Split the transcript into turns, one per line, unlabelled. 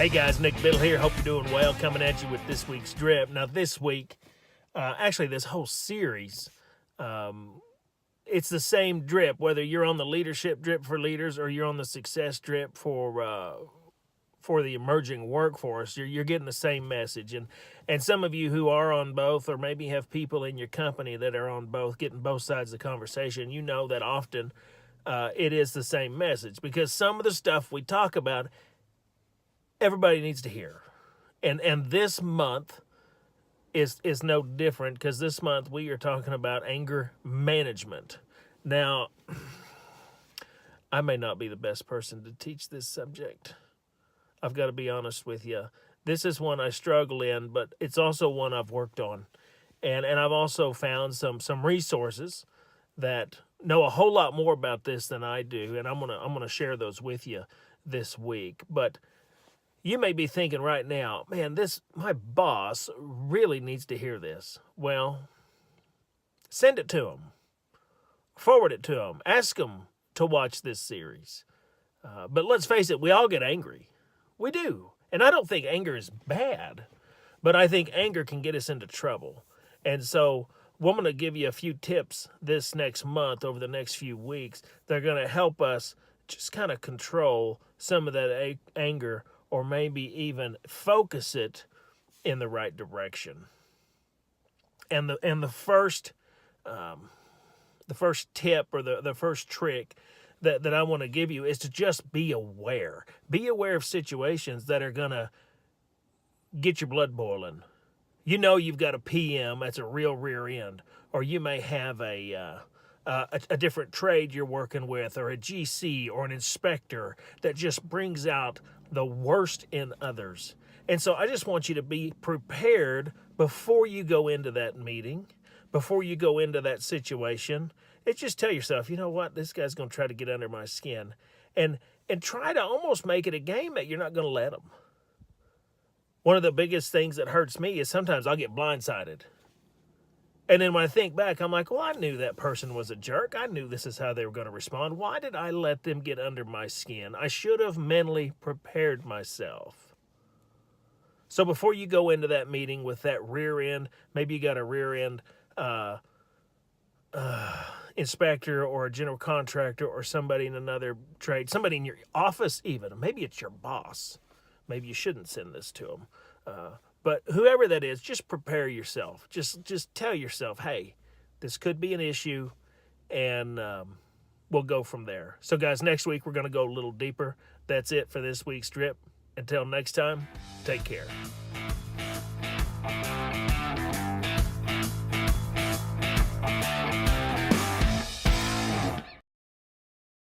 Hey guys, Nick Biddle here. Hope you're doing well. Coming at you with this week's drip. Now, this week, actually, this whole series, it's the same drip. Whether you're on the leadership drip for leaders or you're on the success drip for the emerging workforce, you're getting the same message. And some of you who are on both, or maybe have people in your company that are on both, getting both sides of the conversation, you know that often it is the same message, because some of the stuff we talk about, everybody needs to hear. And this month is no different, because this month we are talking about anger management. Now, I may not be the best person to teach this subject. I've got to be honest with you. This is one I struggle in, but it's also one I've worked on. And I've also found some resources that know a whole lot more about this than I do, and I'm gonna share those with you this week. But you may be thinking right now, man, my boss really needs to hear this. Well, send it to him. Forward it to him. Ask him to watch this series. But let's face it, we all get angry. We do. And I don't think anger is bad, but I think anger can get us into trouble. And so we're going to give you a few tips this next month, over the next few weeks, that are going to help us just kind of control some of that anger, or maybe even focus it in the right direction. And the first tip, or the first trick that I want to give you, is to just be aware. Be aware of situations that are going to get your blood boiling. You know you've got a PM that's a real rear end, or you may have a different trade you're working with, or a GC or an inspector that just brings out the worst in others. And so I just want you to be prepared before you go into that meeting, before you go into that situation. It's just tell yourself, you know what, this guy's going to try to get under my skin. And try to almost make it a game that you're not going to let him. One of the biggest things that hurts me is sometimes I'll get blindsided. And then when I think back, I'm like, well, I knew that person was a jerk. I knew this is how they were going to respond. Why did I let them get under my skin? I should have mentally prepared myself. So before you go into that meeting with that rear end, maybe you got a rear end inspector, or a general contractor, or somebody in another trade, somebody in your office even. Maybe it's your boss. Maybe you shouldn't send this to them. But whoever that is, just prepare yourself. Just tell yourself, hey, this could be an issue, and we'll go from there. So, guys, next week we're going to go a little deeper. That's it for this week's drip. Until next time, take care.